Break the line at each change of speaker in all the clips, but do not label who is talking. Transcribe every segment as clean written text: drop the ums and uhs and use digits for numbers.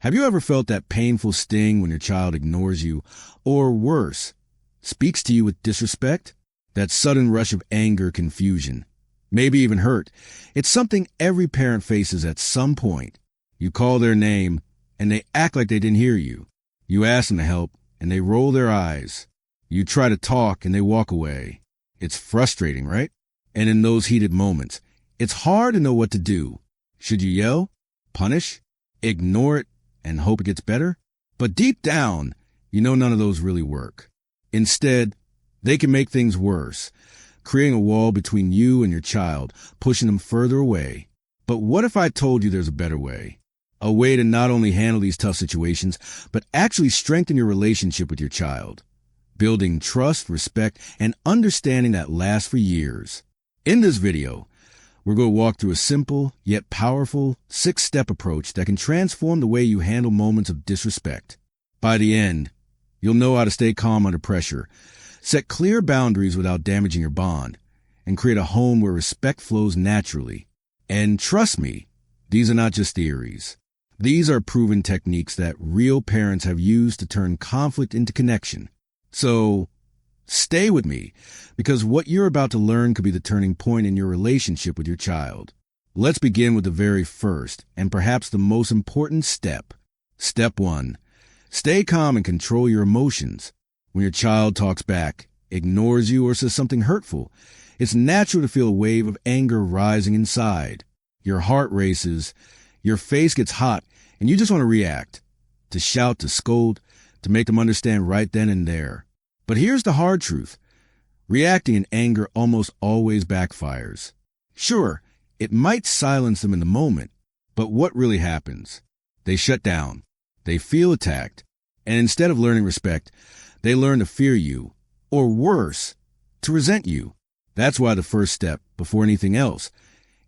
Have you ever felt that painful sting when your child ignores you, or worse, speaks to you with disrespect? That sudden rush of anger, confusion, maybe even hurt. It's something every parent faces at some point. You call their name, and they act like they didn't hear you. You ask them to help, and they roll their eyes. You try to talk, and they walk away. It's frustrating, right? And in those heated moments, it's hard to know what to do. Should you yell, punish, ignore it, and hope it gets better? But deep down, you know none of those really work. Instead, they can make things worse, creating a wall between you and your child, pushing them further away. But what if I told you there's a better way? A way to not only handle these tough situations, but actually strengthen your relationship with your child, building trust, respect, and understanding that lasts for years. In this video, we're going to walk through a simple yet powerful 6-step approach that can transform the way you handle moments of disrespect. By the end, you'll know how to stay calm under pressure, set clear boundaries without damaging your bond, and create a home where respect flows naturally. And trust me, these are not just theories. These are proven techniques that real parents have used to turn conflict into connection. So, stay with me, because what you're about to learn could be the turning point in your relationship with your child. Let's begin with the very first, and perhaps the most important step. Step 1. Stay calm and control your emotions. When your child talks back, ignores you, or says something hurtful, it's natural to feel a wave of anger rising inside. Your heart races, your face gets hot, and you just want to react, to shout, to scold, to make them understand right then and there. But here's the hard truth. Reacting in anger almost always backfires. Sure, it might silence them in the moment, but what really happens? They shut down. They feel attacked. And instead of learning respect, they learn to fear you, or worse, to resent you. That's why the first step, before anything else,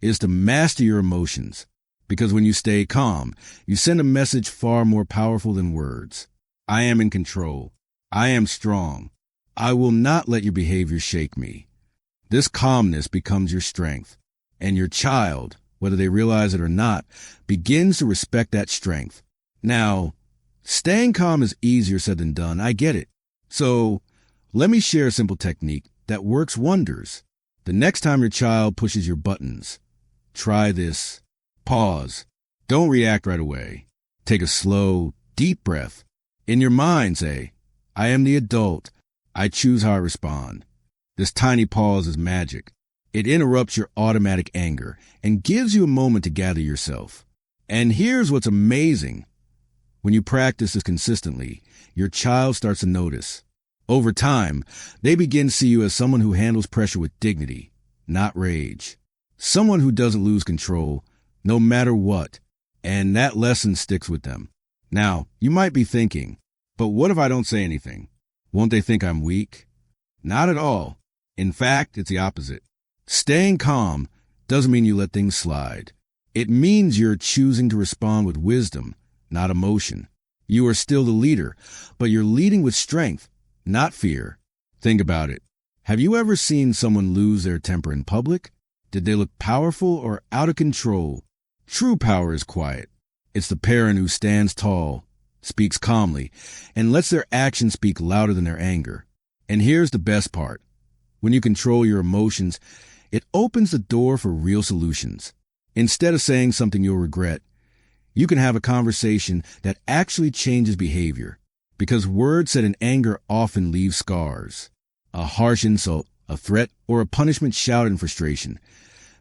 is to master your emotions. Because when you stay calm, you send a message far more powerful than words. I am in control. I am strong. I will not let your behavior shake me. This calmness becomes your strength, and your child, whether they realize it or not, begins to respect that strength. Now, staying calm is easier said than done, I get it. So, let me share a simple technique that works wonders. The next time your child pushes your buttons, try this. Pause. Don't react right away. Take a slow, deep breath. In your mind, say, I am the adult. I choose how I respond. This tiny pause is magic. It interrupts your automatic anger and gives you a moment to gather yourself. And here's what's amazing. When you practice this consistently, your child starts to notice. Over time, they begin to see you as someone who handles pressure with dignity, not rage. Someone who doesn't lose control, no matter what. And that lesson sticks with them. Now, you might be thinking, but what if I don't say anything? Won't they think I'm weak? Not at all. In fact, it's the opposite. Staying calm doesn't mean you let things slide. It means you're choosing to respond with wisdom, not emotion. You are still the leader, but you're leading with strength, not fear. Think about it. Have you ever seen someone lose their temper in public? Did they look powerful or out of control? True power is quiet. It's the parent who stands tall, speaks calmly, and lets their actions speak louder than their anger. And here's the best part. When you control your emotions, it opens the door for real solutions. Instead of saying something you'll regret, you can have a conversation that actually changes behavior. Because words said in anger often leave scars. A harsh insult, a threat, or a punishment shouted in frustration.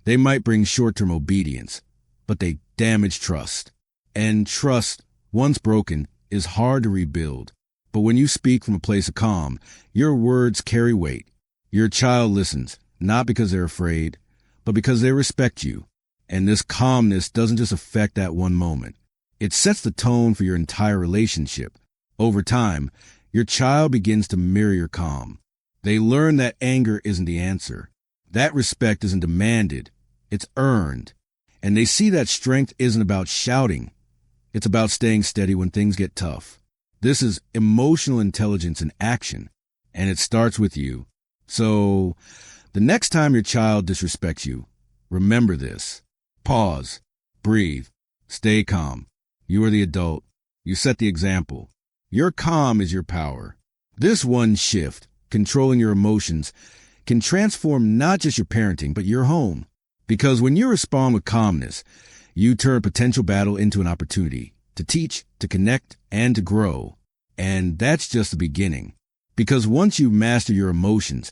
They might bring short-term obedience, but they damage trust. And trust, once broken, is hard to rebuild. But when you speak from a place of calm, your words carry weight. Your child listens, not because they're afraid, but because they respect you. And this calmness doesn't just affect that one moment. It sets the tone for your entire relationship. Over time, your child begins to mirror your calm. They learn that anger isn't the answer. That respect isn't demanded. It's earned. And they see that strength isn't about shouting. It's about staying steady when things get tough. This is emotional intelligence in action, and it starts with you. So, the next time your child disrespects you, remember this. Pause. Breathe. Stay calm. You are the adult. You set the example. Your calm is your power. This one shift, controlling your emotions, can transform not just your parenting, but your home. Because when you respond with calmness, you turn potential battle into an opportunity to teach, to connect, and to grow. And that's just the beginning. Because once you master your emotions,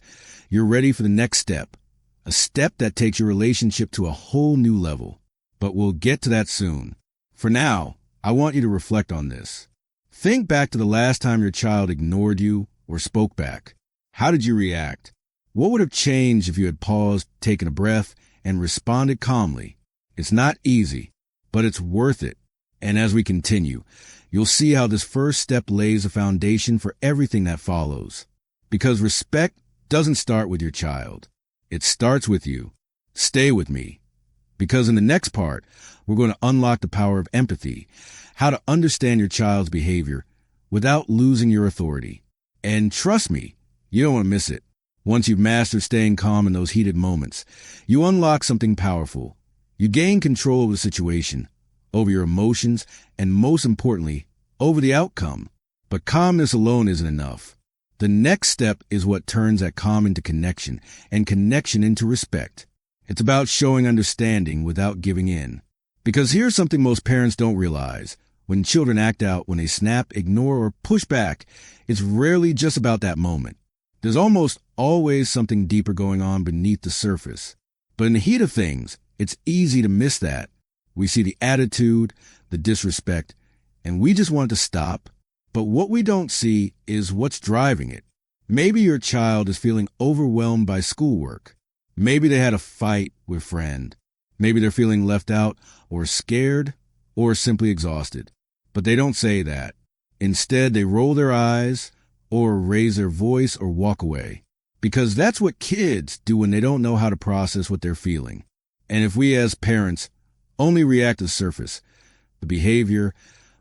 you're ready for the next step, a step that takes your relationship to a whole new level. But we'll get to that soon. For now, I want you to reflect on this. Think back to the last time your child ignored you or spoke back. How did you react? What would have changed if you had paused, taken a breath, and responded calmly? It's not easy, but it's worth it. And as we continue, you'll see how this first step lays a foundation for everything that follows. Because respect doesn't start with your child. It starts with you. Stay with me. Because in the next part, we're going to unlock the power of empathy, how to understand your child's behavior without losing your authority. And trust me, you don't want to miss it. Once you've mastered staying calm in those heated moments, you unlock something powerful. You gain control of the situation, over your emotions, and most importantly, over the outcome. But calmness alone isn't enough. The next step is what turns that calm into connection, and connection into respect. It's about showing understanding without giving in. Because here's something most parents don't realize. When children act out, when they snap, ignore, or push back, it's rarely just about that moment. There's almost always something deeper going on beneath the surface. But in the heat of things, it's easy to miss that. We see the attitude, the disrespect, and we just want it to stop. But what we don't see is what's driving it. Maybe your child is feeling overwhelmed by schoolwork. Maybe they had a fight with a friend. Maybe they're feeling left out or scared or simply exhausted. But they don't say that. Instead, they roll their eyes or raise their voice or walk away. Because that's what kids do when they don't know how to process what they're feeling. And if we as parents only react to the surface, the behavior,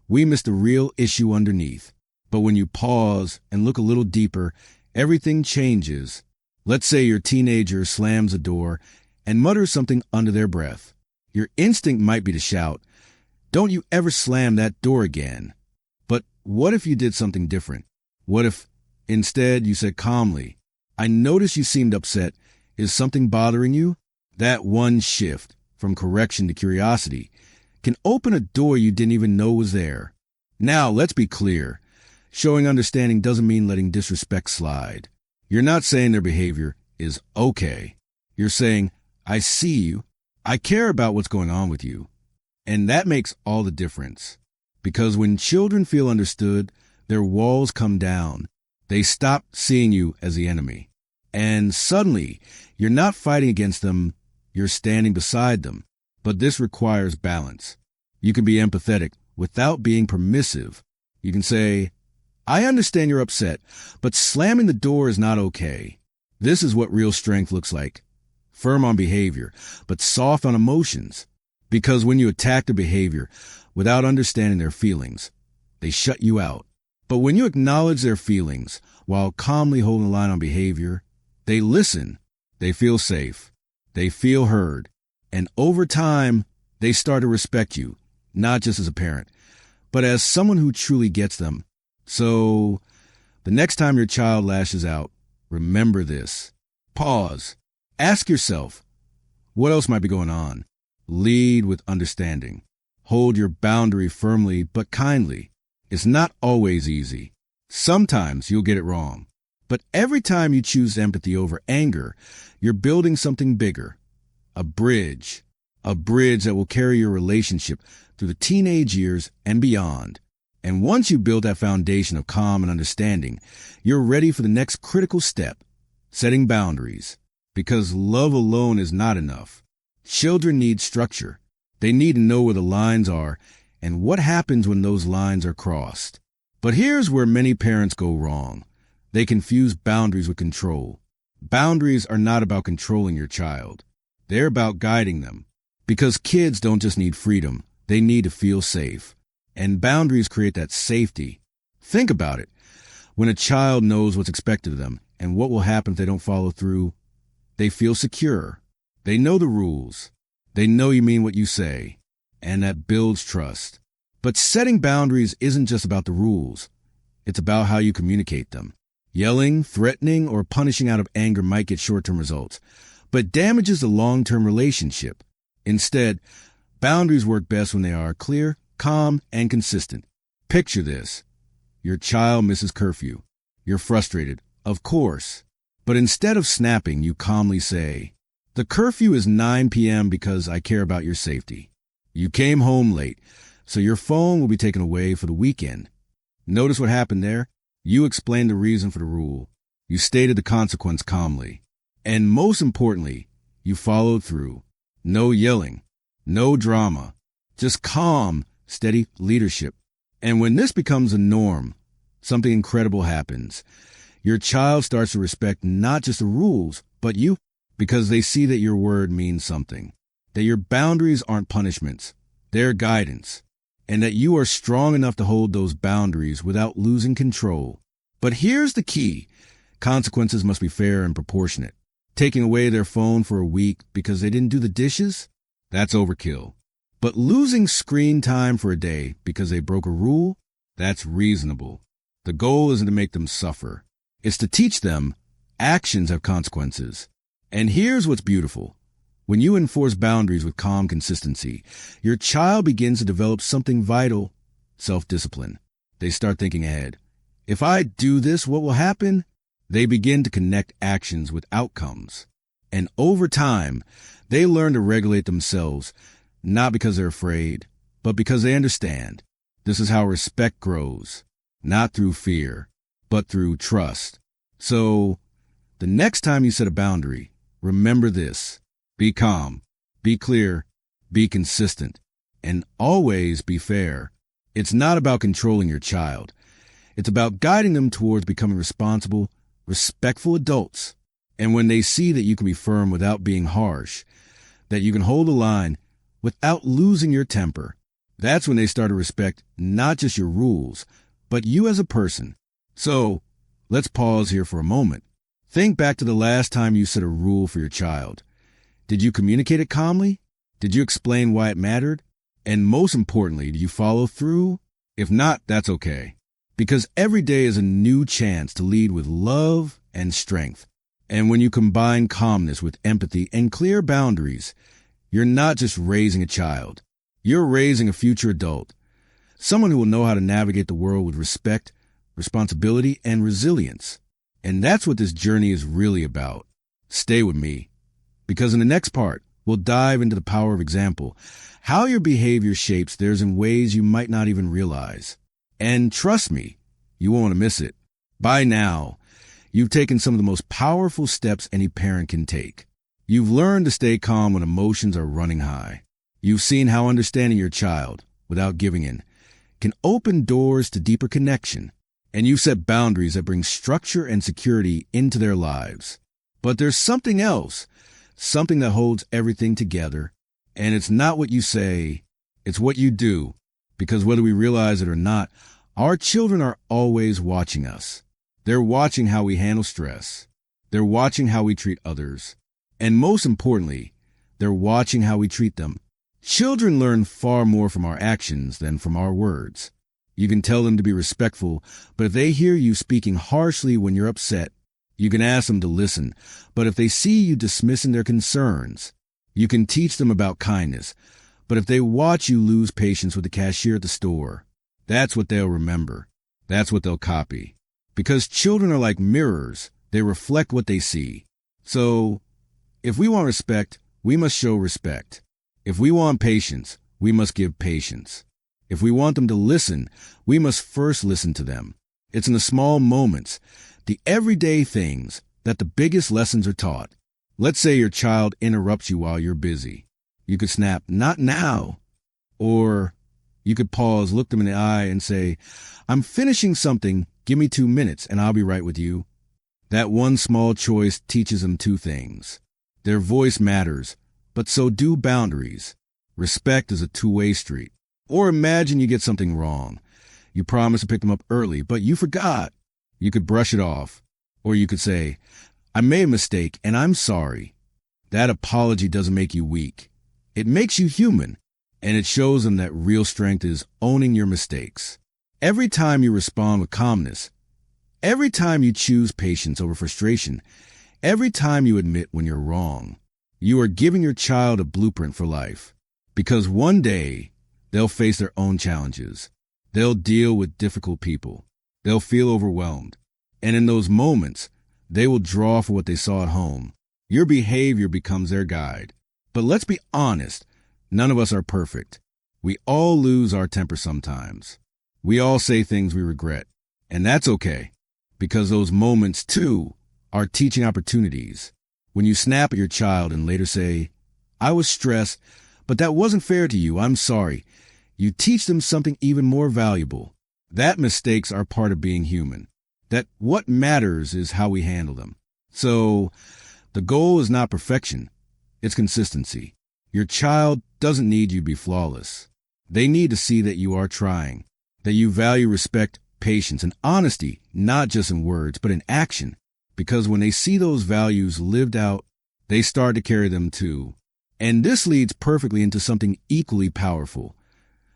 we miss the real issue underneath. But when you pause and look a little deeper, everything changes. Let's say your teenager slams a door and mutters something under their breath. Your instinct might be to shout, "Don't you ever slam that door again." But what if you did something different? What if instead you said calmly, "I notice you seemed upset. Is something bothering you?" That one shift from correction to curiosity can open a door you didn't even know was there. Now, let's be clear. Showing understanding doesn't mean letting disrespect slide. You're not saying their behavior is okay. You're saying, "I see you. I care about what's going on with you." And that makes all the difference. Because when children feel understood, their walls come down. They stop seeing you as the enemy. And suddenly, you're not fighting against them, you're standing beside them. But this requires balance. You can be empathetic without being permissive. You can say, "I understand you're upset, but slamming the door is not okay." This is what real strength looks like. Firm on behavior, but soft on emotions. Because when you attack the behavior without understanding their feelings, they shut you out. But when you acknowledge their feelings while calmly holding the line on behavior, they listen. They feel safe. They feel heard. And over time, they start to respect you, not just as a parent, but as someone who truly gets them. So, the next time your child lashes out, remember this. Pause. Ask yourself, what else might be going on? Lead with understanding. Hold your boundary firmly but kindly. It's not always easy. Sometimes you'll get it wrong. But every time you choose empathy over anger, you're building something bigger. A bridge. A bridge that will carry your relationship through the teenage years and beyond. And once you build that foundation of calm and understanding, you're ready for the next critical step, setting boundaries. Because love alone is not enough. Children need structure. They need to know where the lines are and what happens when those lines are crossed. But here's where many parents go wrong. They confuse boundaries with control. Boundaries are not about controlling your child. They're about guiding them. Because kids don't just need freedom, they need to feel safe. And boundaries create that safety. Think about it. When a child knows what's expected of them and what will happen if they don't follow through, they feel secure. They know the rules. They know you mean what you say. And that builds trust. But setting boundaries isn't just about the rules. It's about how you communicate them. Yelling, threatening, or punishing out of anger might get short-term results, but damages the long-term relationship. Instead, boundaries work best when they are clear, calm, and consistent. Picture this. Your child misses curfew. You're frustrated, of course. But instead of snapping, you calmly say, "The curfew is 9 p.m. because I care about your safety. You came home late, so your phone will be taken away for the weekend." Notice what happened there? You explained the reason for the rule. You stated the consequence calmly. And most importantly, you followed through. No yelling, no drama, just calm, steady leadership. And when this becomes a norm, something incredible happens. Your child starts to respect not just the rules, but you, because they see that your word means something, that your boundaries aren't punishments, they're guidance, and that you are strong enough to hold those boundaries without losing control. But here's the key. Consequences must be fair and proportionate. Taking away their phone for a week because they didn't do the dishes? That's overkill. But losing screen time for a day because they broke a rule? That's reasonable. The goal isn't to make them suffer. It's to teach them actions have consequences. And here's what's beautiful. When you enforce boundaries with calm consistency, your child begins to develop something vital, self-discipline. They start thinking ahead. If I do this, what will happen? They begin to connect actions with outcomes. And over time, they learn to regulate themselves, not because they're afraid, but because they understand. This is how respect grows, not through fear, but through trust. So, the next time you set a boundary, remember this. Be calm, be clear, be consistent, and always be fair. It's not about controlling your child. It's about guiding them towards becoming responsible, respectful adults. And when they see that you can be firm without being harsh, that you can hold the line without losing your temper, that's when they start to respect not just your rules, but you as a person. So, let's pause here for a moment. Think back to the last time you set a rule for your child. Did you communicate it calmly? Did you explain why it mattered? And most importantly, did you follow through? If not, that's okay. Because every day is a new chance to lead with love and strength. And when you combine calmness with empathy and clear boundaries, you're not just raising a child. You're raising a future adult. Someone who will know how to navigate the world with respect, responsibility, and resilience. And that's what this journey is really about. Stay with me. Because in the next part, we'll dive into the power of example, how your behavior shapes theirs in ways you might not even realize. And trust me, you won't want to miss it. By now, you've taken some of the most powerful steps any parent can take. You've learned to stay calm when emotions are running high. You've seen how understanding your child, without giving in, can open doors to deeper connection. And you've set boundaries that bring structure and security into their lives. But there's something else, something that holds everything together. And it's not what you say, it's what you do. Because whether we realize it or not, our children are always watching us. They're watching how we handle stress. They're watching how we treat others. And most importantly, they're watching how we treat them. Children learn far more from our actions than from our words. You can tell them to be respectful, but if they hear you speaking harshly when you're upset, you can ask them to listen. But if they see you dismissing their concerns, you can teach them about kindness. But if they watch you lose patience with the cashier at the store, that's what they'll remember. That's what they'll copy. Because children are like mirrors. They reflect what they see. So, if we want respect, we must show respect. If we want patience, we must give patience. If we want them to listen, we must first listen to them. It's in the small moments, the everyday things, that the biggest lessons are taught. Let's say your child interrupts you while you're busy. You could snap, "Not now." Or you could pause, look them in the eye and say, "I'm finishing something, give me 2 minutes and I'll be right with you." That one small choice teaches them 2 things. Their voice matters, but so do boundaries. Respect is a two-way street. Or imagine you get something wrong. You promised to pick them up early, but you forgot. You could brush it off. Or you could say, "I made a mistake and I'm sorry." That apology doesn't make you weak. It makes you human. And it shows them that real strength is owning your mistakes. Every time you respond with calmness, every time you choose patience over frustration, every time you admit when you're wrong, you are giving your child a blueprint for life. Because one day, they'll face their own challenges. They'll deal with difficult people. They'll feel overwhelmed. And in those moments, they will draw for what they saw at home. Your behavior becomes their guide. But let's be honest, none of us are perfect. We all lose our temper sometimes. We all say things we regret. And that's okay, because those moments, too, are teaching opportunities. When you snap at your child and later say, "I was stressed, but that wasn't fair to you, I'm sorry," you teach them something even more valuable. That mistakes are part of being human. That what matters is how we handle them. So, the goal is not perfection, it's consistency. Your child doesn't need you to be flawless. They need to see that you are trying, that you value respect, patience, and honesty, not just in words, but in action. Because when they see those values lived out, they start to carry them too. And this leads perfectly into something equally powerful,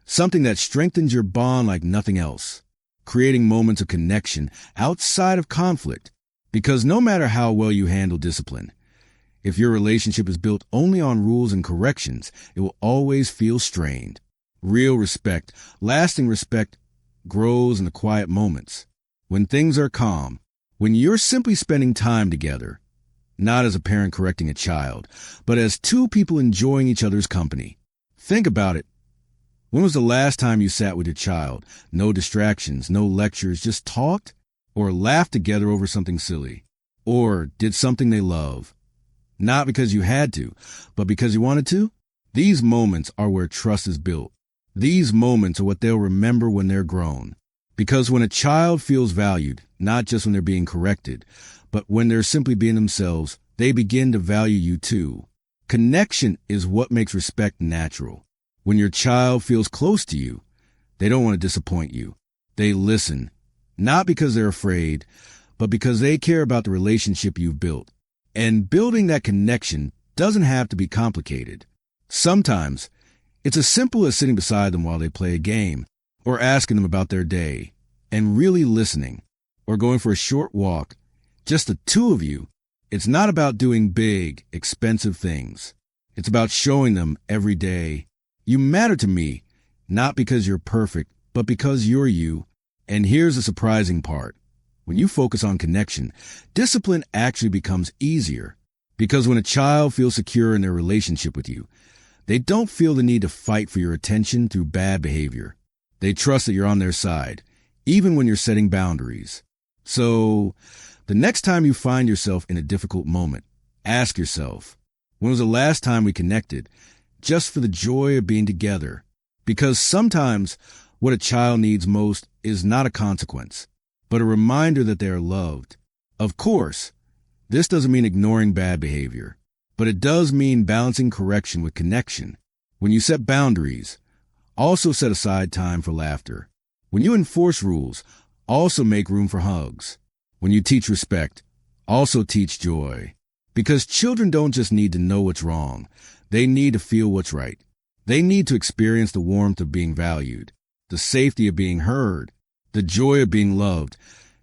something that strengthens your bond like nothing else, creating moments of connection outside of conflict. Because no matter how well you handle discipline, if your relationship is built only on rules and corrections, it will always feel strained. Real respect, lasting respect, grows in the quiet moments. When things are calm, when you're simply spending time together, not as a parent correcting a child, but as two people enjoying each other's company. Think about it. When was the last time you sat with your child? No distractions, no lectures, just talked? Or laughed together over something silly? Or did something they love? Not because you had to, but because you wanted to? These moments are where trust is built. These moments are what they'll remember when they're grown. Because when a child feels valued, not just when they're being corrected, but when they're simply being themselves, they begin to value you too. Connection is what makes respect natural. When your child feels close to you, they don't want to disappoint you. They listen, not because they're afraid, but because they care about the relationship you've built. And building that connection doesn't have to be complicated. Sometimes, it's as simple as sitting beside them while they play a game, or asking them about their day, and really listening, or going for a short walk, just the two of you. It's not about doing big, expensive things. It's about showing them every day, you matter to me, not because you're perfect, but because you're you. And here's the surprising part. When you focus on connection, discipline actually becomes easier. Because when a child feels secure in their relationship with you, they don't feel the need to fight for your attention through bad behavior. They trust that you're on their side, even when you're setting boundaries. So, the next time you find yourself in a difficult moment, ask yourself, when was the last time we connected, just for the joy of being together? Because sometimes what a child needs most is not a consequence, but a reminder that they are loved. Of course, this doesn't mean ignoring bad behavior, but it does mean balancing correction with connection. When you set boundaries, also set aside time for laughter. When you enforce rules, also make room for hugs. When you teach respect, also teach joy. Because children don't just need to know what's wrong, they need to feel what's right. They need to experience the warmth of being valued, the safety of being heard, the joy of being loved,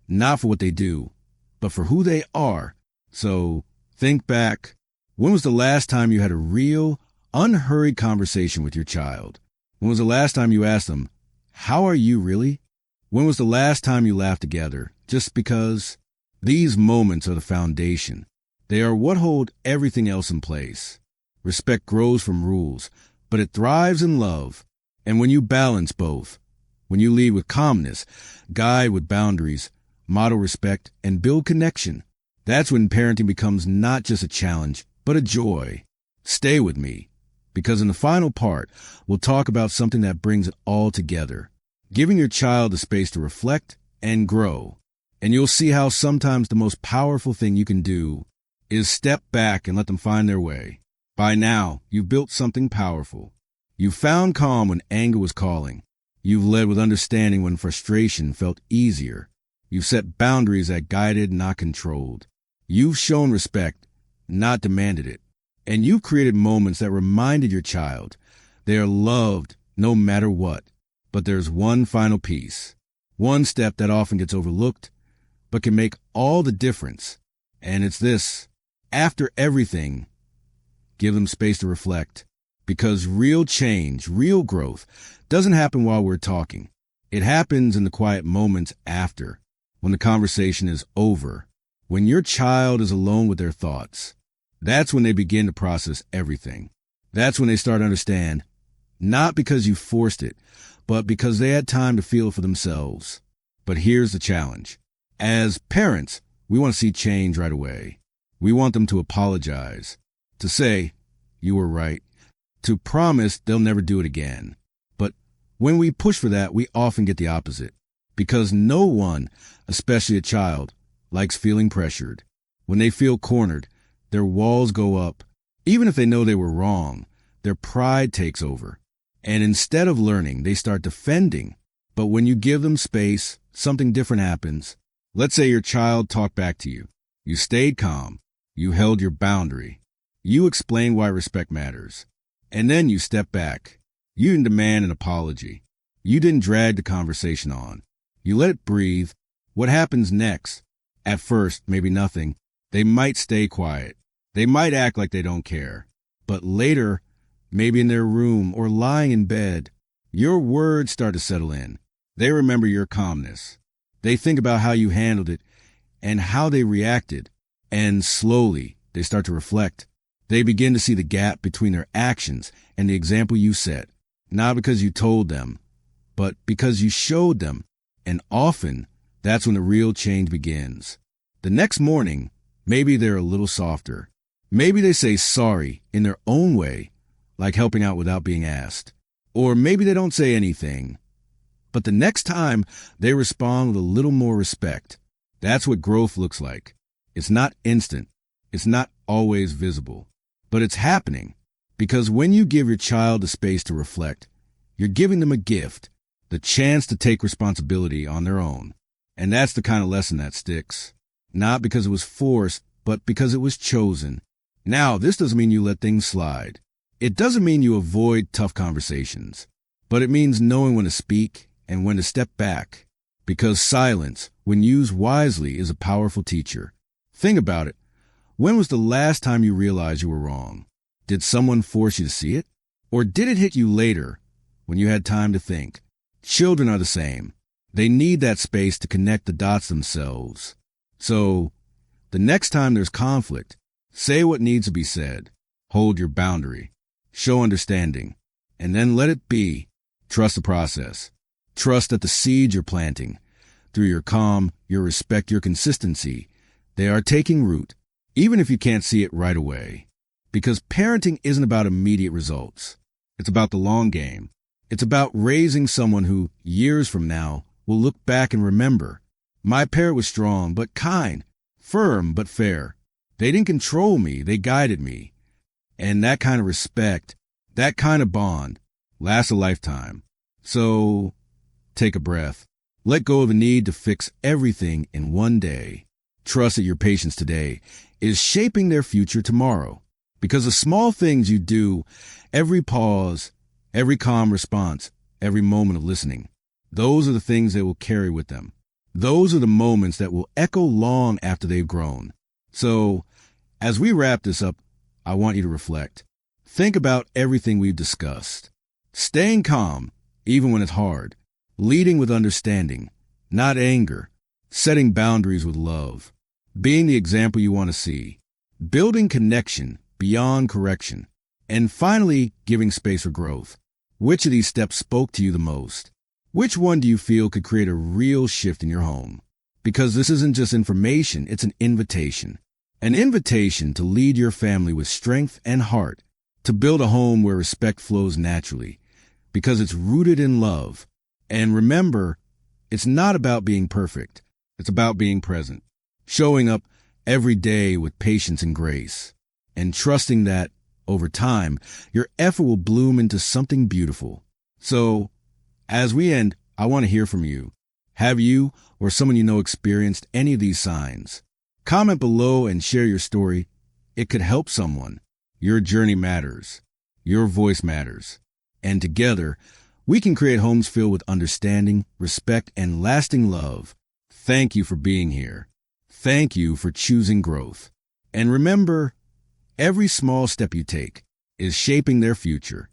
not for what they do, but for who they are. So, think back. When was the last time you had a real, unhurried conversation with your child? When was the last time you asked them, "How are you really?" When was the last time you laughed together? Just because? These moments are the foundation. They are what hold everything else in place. Respect grows from rules, but it thrives in love. And when you balance both, when you lead with calmness, guide with boundaries, model respect, and build connection, that's when parenting becomes not just a challenge, but a joy. Stay with me, because in the final part, we'll talk about something that brings it all together, giving your child the space to reflect and grow. And you'll see how sometimes the most powerful thing you can do is step back and let them find their way. By now, you've built something powerful. You've found calm when anger was calling. You've led with understanding when frustration felt easier. You've set boundaries that guided, not controlled. You've shown respect, not demanded it. And you've created moments that reminded your child They are loved no matter what. But there's one final piece, one step that often gets overlooked, but can make all the difference. And it's this: after everything, give them space to reflect. Because real change, real growth, doesn't happen while we're talking. It happens in the quiet moments after, when the conversation is over, when your child is alone with their thoughts. That's when they begin to process everything. That's when they start to understand, not because you forced it, but because they had time to feel for themselves. But here's the challenge. As parents, we want to see change right away. We want them to apologize, to say, "You were right," to promise they'll never do it again. But when we push for that, we often get the opposite. Because no one, especially a child, likes feeling pressured. When they feel cornered, their walls go up. Even if they know they were wrong, their pride takes over. And instead of learning, they start defending. But when you give them space, something different happens. Let's say your child talked back to you. You stayed calm. You held your boundary. You explained why respect matters. And then you step back. You didn't demand an apology. You didn't drag the conversation on. You let it breathe. What happens next? At first, maybe nothing. They might stay quiet. They might act like they don't care. But later, maybe in their room or lying in bed, your words start to settle in. They remember your calmness. They think about how you handled it and how they reacted. And slowly, they start to reflect. They begin to see the gap between their actions and the example you set. Not because you told them, but because you showed them. And often, that's when the real change begins. The next morning, maybe they're a little softer. Maybe they say sorry in their own way, like helping out without being asked. Or maybe they don't say anything. But the next time, they respond with a little more respect. That's what growth looks like. It's not instant. It's not always visible. But it's happening. Because when you give your child the space to reflect, you're giving them a gift, the chance to take responsibility on their own. And that's the kind of lesson that sticks. Not because it was forced, but because it was chosen. Now, this doesn't mean you let things slide. It doesn't mean you avoid tough conversations. But it means knowing when to speak and when to step back. Because silence, when used wisely, is a powerful teacher. Think about it. When was the last time you realized you were wrong? Did someone force you to see it? Or did it hit you later, when you had time to think? Children are the same. They need that space to connect the dots themselves. So, the next time there's conflict, say what needs to be said. Hold your boundary. Show understanding. And then let it be. Trust the process. Trust that the seeds you're planting, through your calm, your respect, your consistency, they are taking root, even if you can't see it right away. Because parenting isn't about immediate results. It's about the long game. It's about raising someone who, years from now, will look back and remember. My parent was strong but kind, firm but fair. They didn't control me, they guided me. And that kind of respect, that kind of bond, lasts a lifetime. So, take a breath. Let go of the need to fix everything in one day. Trust that your patience today is shaping their future tomorrow. Because the small things you do, every pause, every calm response, every moment of listening, those are the things they will carry with them. Those are the moments that will echo long after they've grown. So, as we wrap this up, I want you to reflect. Think about everything we've discussed. Staying calm, even when it's hard. Leading with understanding, not anger. Setting boundaries with love. Being the example you want to see. Building connection beyond correction. And finally, giving space for growth. Which of these steps spoke to you the most? Which one do you feel could create a real shift in your home? Because this isn't just information, it's an invitation. An invitation to lead your family with strength and heart, to build a home where respect flows naturally, because it's rooted in love. And remember, it's not about being perfect. It's about being present, showing up every day with patience and grace, and trusting that, over time, your effort will bloom into something beautiful. So, as we end, I want to hear from you. Have you or someone you know experienced any of these signs? Comment below and share your story. It could help someone. Your journey matters. Your voice matters. And together, we can create homes filled with understanding, respect, and lasting love. Thank you for being here. Thank you for choosing growth. And remember, every small step you take is shaping their future.